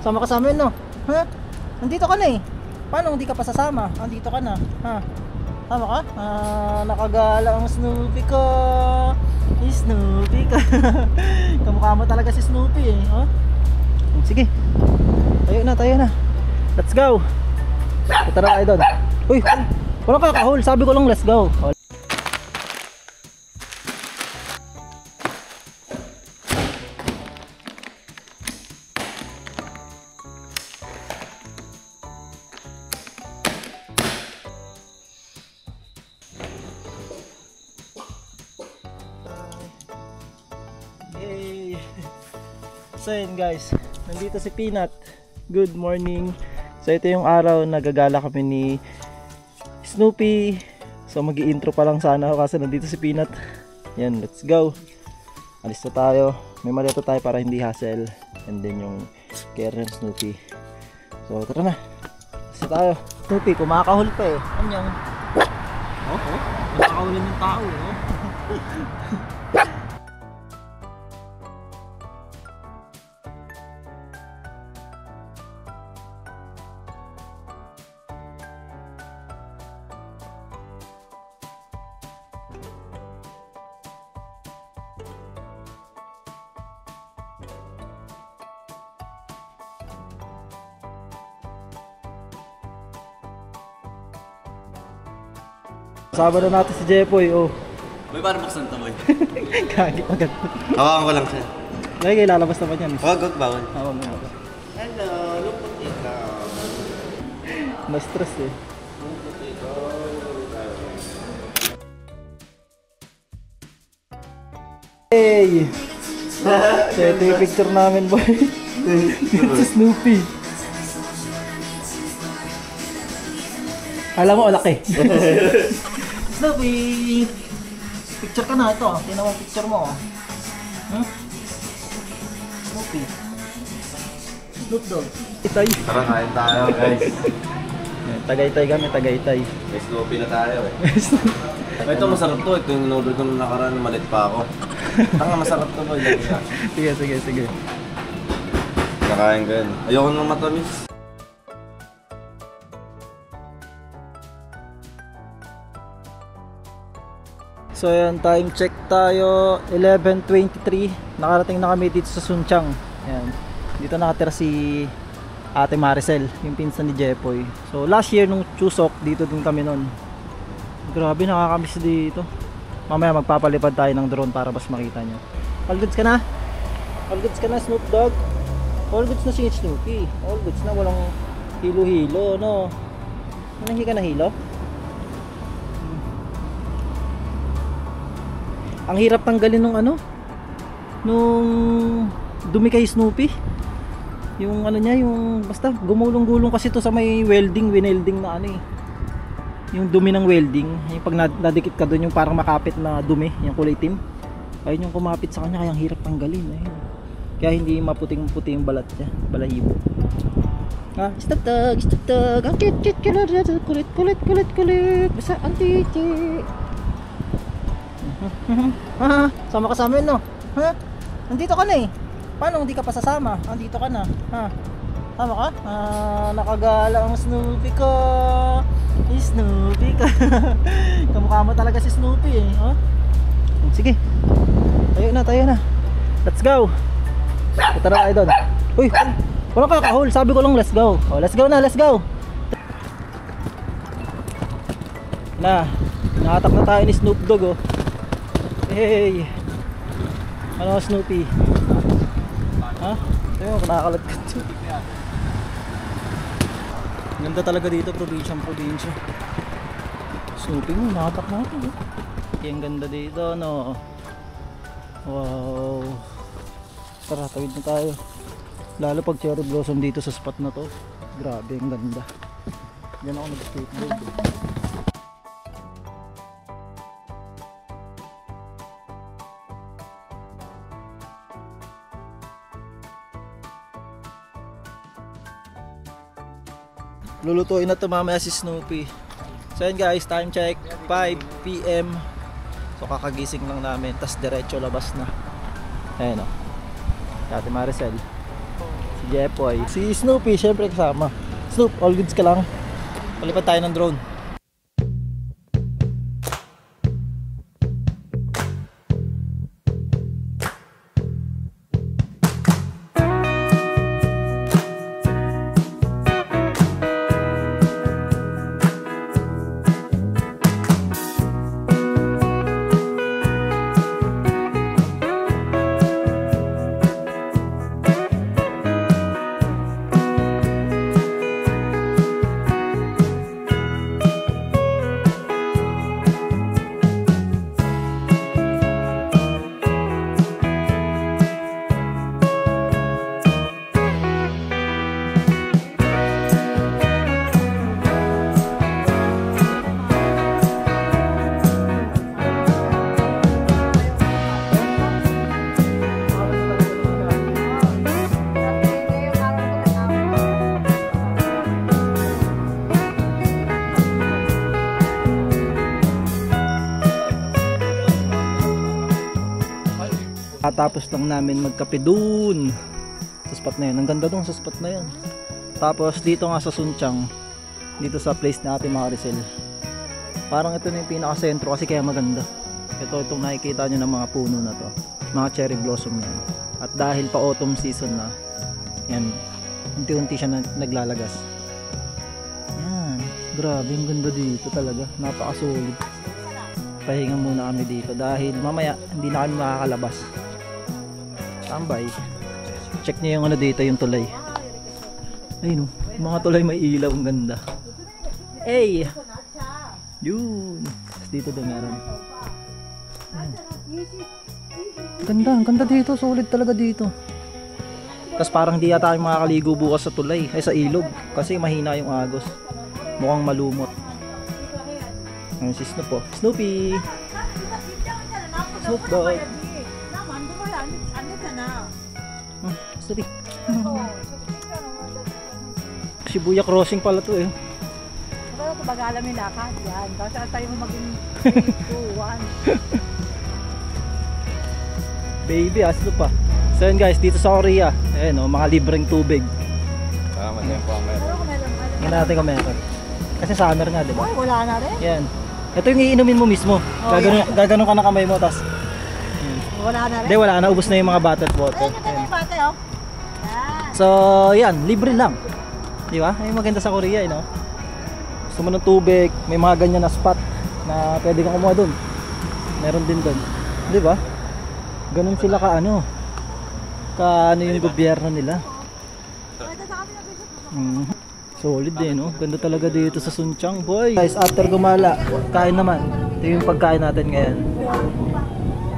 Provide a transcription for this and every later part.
Sama ka sa amin, no? Ha? Nandito ka na eh. Paano hindi ka pa sasama? Nandito ka na. Ha? Tama ka? Nakagala ang Snoopy ko. Snoopy ka. Kamukha mo talaga si Snoopy eh. Oh? Sige. Tayo na. Let's go. Punta na tayo doon. Uy, walang kakahol. Sabi ko lang let's go. Hey. So yun guys, nandito si Peanut. Good morning. So ito yung araw na gagala kami ni Snoopy. So mag-i-intro pa lang sana ako kasi nandito si Peanut. Yan, let's go. Alis na tayo. May malito tayo para hindi hassle. And then yung care ng Snoopy. So tara na. Alis na tayo. Snoopy, kumakahol pa eh. Anyang. Oo, kumakahulan yung tao eh. Oh. Kasama na natin si Jepoy, oh. Boy, parang buksan to, boy. Kagi agad. Hawakan ko lang siya. Lagi kayo lalabas naman yan. Huwag bawal. Hawag mo. Hello, lupot ikaw. Na-stress eh. Lupot ikaw. Hey! So ito yung picture namin, boy. Si Snoopy. Alam mo, laki. Snoopy! Picture ka na ito. Tingnan mo ang picture mo. Hmm? Snoopy. Snoop Dogg. Itay. Tara, kain tayo, guys. Tagaytay kami, tagaytay. May Snoopy na tayo, eh. Ito masarap to. Ito yung in-order ko nung nakaraan. Malit pa ako. Tanga, masarap to, boy. Sige. Nakain ko yun. Ayoko nang matamis. So yan, time check tayo, 11:23. Nakarating na kami dito sa Sunchang. Yan. Dito nakatira si Ate Maricel, yung pinsan ni Jepoy. So last year nung Chuseok, dito din kami nun. Grabe, nakakamiss dito. Mamaya magpapalipad tayo ng drone para mas makita nyo. All goods ka na? All goods ka na, Snoop Dogg? All goods na si Snoopy. All goods na, walang hilo-hilo, no? Hindi ka na hilo? Ang hirap tanggalin nung ano, nung dumi kay Snoopy. Yung ano niya, yung basta gumulong-gulong kasi to sa may winelding na ano eh. Yung dumi ng welding, yung pag nadikit ka doon yung parang makapit na dumi, yung kulay itim. Ayun yung kumapit sa kanya, kaya ang hirap tanggalin. Ayun. Kaya hindi maputing-puti yung balat niya, balahibo. Stop dog, ang kit, kulit, basta ang titi. Sama ka sa amin, no? Ha? Nandito ka na eh. Paano hindi ka pa sasama? Nandito ka na. Ha? Tama ka? Nakagala ang Snoopy ko. Snoopy ka. Kamukha mo talaga si Snoopy eh. Oh? Sige. Tayo na. Let's go. Punta na tayo doon. Uy, walang kakahol. Sabi ko lang let's go. Oh, let's go. Nakatak na tayo ni Snoop Dogg, oh. Hey! Ano Snoopy? Ha? Ito yung nakakalat-kat. Ganda talaga dito, probinsya. Snoopy mo, nakatak natin. Yung ganda dito, no? Wow! Tara, tawid na tayo. Lalo pag cherry blossom dito sa spot na to. Grabe, ang ganda. Diyan ako nag-skateboard. Lulutuin na to mamaya si Snoopy. So yun guys, time check 5 PM. So kakagising lang namin, tas diretso labas na. Ayan o, Ate Maricel. Si Jepoy. Si Snoopy, syempre kasama. Snoop, all goods ka lang. Palipad tayo ng drone. Tapos lang namin magkape dun sa spot na yun. Ang ganda dun sa spot na yun. Tapos dito nga sa Sunchang, dito sa place na Ate Maricel, parang ito na yung pinaka-sentro kasi kaya maganda. Ito itong nakikita nyo ng mga puno na to, mga cherry blossom yan. At dahil pa autumn season na, yan, unti-unti siya naglalagas. Yan, grabe ang ganda dito talaga, napaka-solid. Pahinga muna kami dito dahil mamaya hindi na kami makakalabas. Tambay. Check niyo yung ano dito, yung tulay. Ayun, mga tulay may ilaw, ang ganda. Hey! Yun. Dito din meron. Ganda, ang ganda dito. Solid talaga dito. Tapos parang di yata yung makakaligo bukas sa tulay, ay sa ilog. Kasi mahina yung agos. Mukhang malumot. Ang si Snoop po. Snoopy! Snoop Dogg! Snoopy! Shibuya crossing pala to eh. Pero kung baga alam yung lakad yan, kasi tayo mo maging 3, 2, 1. Baby, aslo pa. So yun guys, dito sa Korea, ayan o, mga libreng tubig. Tama din po ang meron. Pero kung meron, Tingnan natin kung meron. Kasi summer nga, di ba? ay, wala na rin. Yan. Ito yung iinumin mo mismo. Gaganon ka na kamay mo, tas Wala na rin. hindi, wala na. Ubus na yung mga bottled water. Ayun, yung bate, oh. Yan. So, yan. Libre lang. Di ba? Ay maganda sa Korea, eh, no? Gusto mo ng tubig, may mga ganyan na spot na pwede kang kumuha dun. Meron din dun. Di ba? Ganun sila ka ano yung gobyerno nila. Solid din, no? Ganda talaga dito sa Sunchang, boy. Guys, after gumala, kain naman. Ito yung pagkain natin ngayon.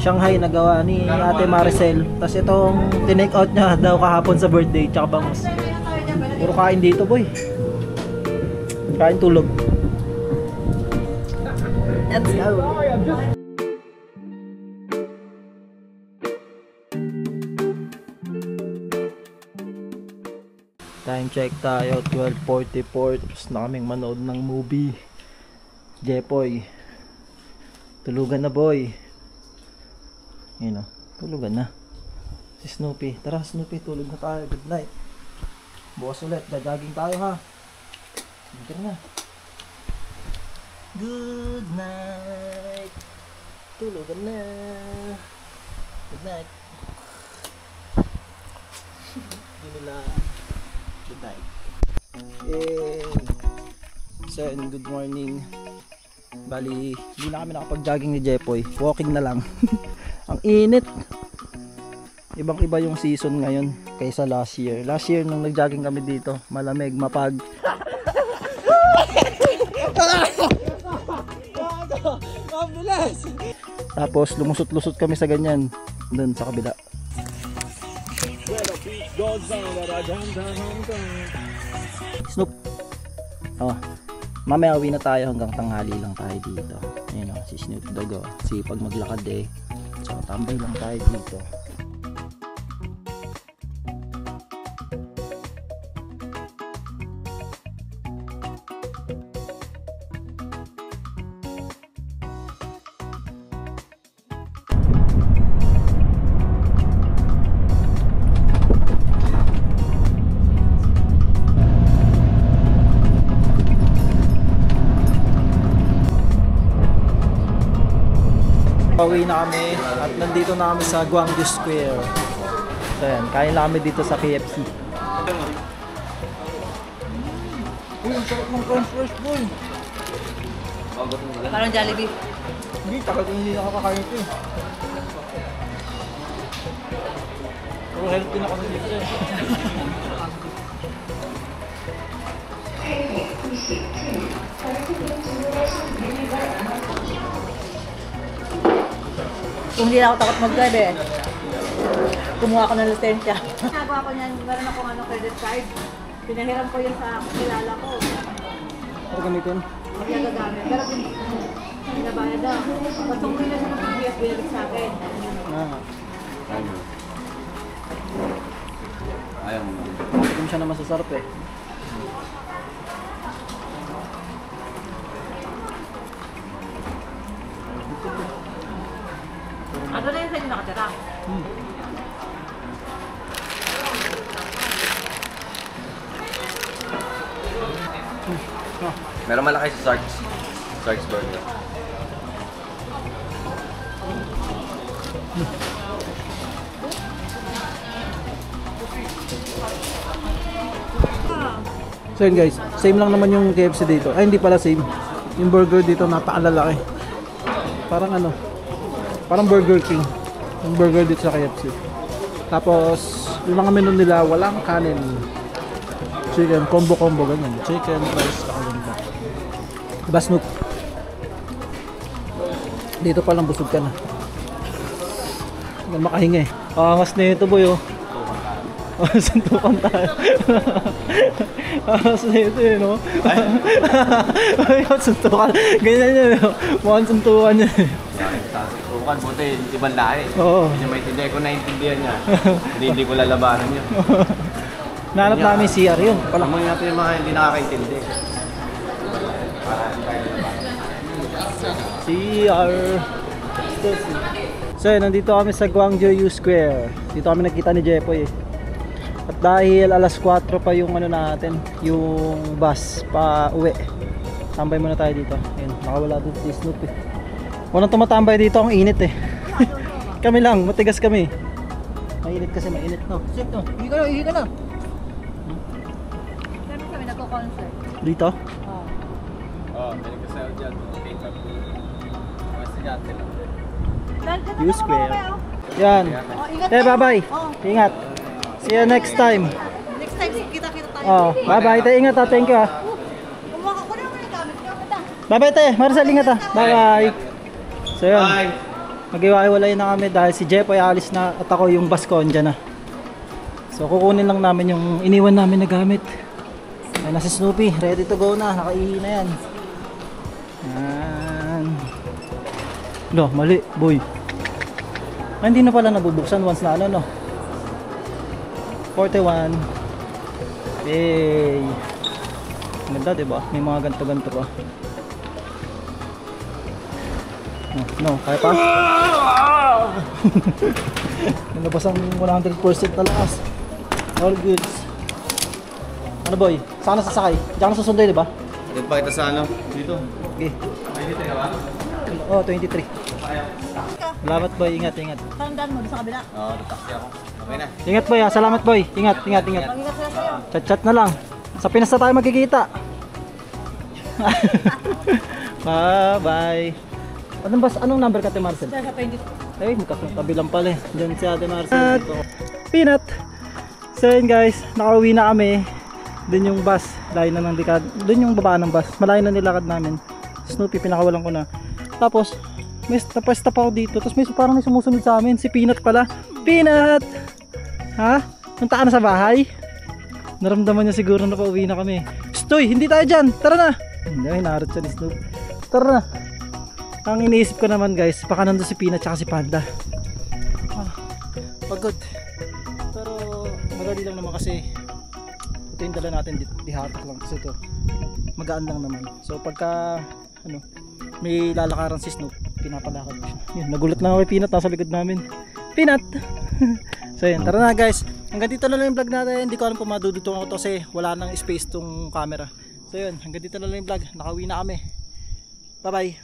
Shanghai na gawa ni Ate Maricel. Tapos itong tinake out niya daw kahapon sa birthday, tsaka bangus. Puro kain dito, boy. Kain, tulog. Let's go. Time check tayo, 12:44. Tapos na kaming manood ng movie. Jepoy. Tulugan na, boy. Yun o, tulugan na. Si Snoopy. Tara Snoopy, tulog na tayo. Good night. Bukas ulit, dadaging tayo ha. Tara na. Good night. Tulugan na. Good night. Nila. Good night. So, good morning. Bali, hindi na kami nakapag-jogging ni Jepoy. Walking na lang. Ang init. Ibang iba yung season ngayon kaysa last year. Last year nung nag-jogging kami dito, malamig, mapag. Tapos lumusot-lusot kami sa ganyan doon sa kabila. Snoop. Oh. Mamaya uwi na tayo, hanggang tanghali lang tayo dito. Ayun o, si Snoop Dogg o. Sipag maglakad eh. So tambay lang tayo dito. Pauwi na kami at nandito na kami sa Gwangju Square. So yan, kain na kami dito sa KFC. Uy, ang sarap ng french fries, boy. Parang Jollibee. Hindi, takot hindi nakakakain ito eh. Pero healthy na kami dito eh. Kung hindi na ako takot mag-drive eh. Kumuha ko ng lisensya. Nagawa ko niyan, meron akong credit card. Pinahiram ko yun sa kilala ko. Ano gamitin? Hindi na gagamit. Pero pinabayad na. Pag tungkol na siya ng PBS, binalik sa akin. Ayaw mo. Hindi siya naman sasarap eh. Ano na yun sa inyo nakatira? Meron malaki sa Sark's Burger. So yun guys, same lang naman yung KFC dito. Ay hindi pala same. Yung burger dito napakalalaki. Parang ano, parang Burger King. Yung burger dito sa KFC. Tapos, yung mga menu nila, walang kanin. Chicken, combo ganyan. Chicken, rice, kakalunta. Diba Snoop? Dito palang busog ka na. Hindi makahinga eh. Angas na ito boy oh. Suntukan tayo. Angas na ito eh no? Ay, suntukan. Ganyan yun no? Mukhang suntukan yun eh. Bukan buti, ibang lahi. Oo. Hindi maintindihan ko, naintindihan niya. Hindi ko lalabanan niya. Nahanap namin CR yun. Alam mo natin yung mga hindi nakakaintindi. CR. So nandito kami sa Gwangju Square. Dito kami nakita ni Jepoy eh. At dahil alas 4 pa yung ano natin, yung bus pa uwi. Tambay muna tayo dito. Ayun, nakawala dito si Snoop eh. Walang tumatambay dito, ang init eh. Kami lang, matigas kami. Mainit kasi, mainit no. Sip no, ihi ka na. Meron kami nagko-concert. Dito? Oo. Oo, may nagkasayaw dyan. Take up. Mas yate lang. Square. Yan. Bye bye. Ingat. See you next time. Next time, kita-kita tayo. Oh, bye bye. Ingat ha. Thank you ha. Kumuha ko naman yung gamit ko. Bye bye te. Marcel, ingat ha. Bye bye. So yun. Bye! Mag-iwalay na kami dahil si Jeff ay alis na at ako yung bus ko andyan na. So kukunin lang namin yung iniwan namin na gamit. Ay na si Snoopy, ready to go na, nakaihi na yan. Yan. No, mali, boy. Ay, hindi na pala nabubuksan once na ano no. 41. Hey. Ganda diba? May mga ganto-ganto pa. No, kaya pa? Nalabas ang 100% na lakas. All goods. Ano boy? Saan na sasakay? Diyan ka susunod, di ba? Dito pa kita sa ano? Dito. Okay. Ay, dito ka ba? Oh, 23. Salamat boy, ingat. Saan daan mo? Sa kabila? Oo, taxi ako. Okay na. Ingat boy, salamat boy. Ingat. Mag-ingat sila sa'yo. Chat na lang. Sa Pinas na tayo magkikita. Bye. Anong number ka, Ate Marcel? Sa 22. Ay, magkatabi lang pala eh. Diyan si Ate Marcel. Peanut! So yun guys, nakauwi na kami. Doon yung bus, layo na ng likad. Doon yung baba ng bus, malayo na nilakad namin. Snoopy, pinakawalan ko na. Tapos, may napastop ako dito. Tapos parang may sumusunod sa amin. Si Peanut pala. Peanut! Ha? Punta ka na sa bahay? Naramdaman niya siguro na pauwi na kami. Stoy, hindi tayo dyan! Tara na! Hindi, naharot siya ni Snoop. Tara na! Ang iniisip ko naman guys, baka nandun si Peanut tsaka si Panda. Pagod. Pero madali lang naman kasi ito yung dala natin, dihatak lang kasi ito magaan lang naman. So pagka may lalakaran si Snoop, pinapalakad ko siya. Yun, nagulat lang ako kay Peanut, nasa likod namin. Peanut! So yun, tara na guys. Hanggang dito na lang yung vlog natin. Hindi ko alam kung madudutong ako to kasi wala nang space tong camera. So yun, hanggang dito na lang yung vlog. Nakauwi na kami. Bye bye.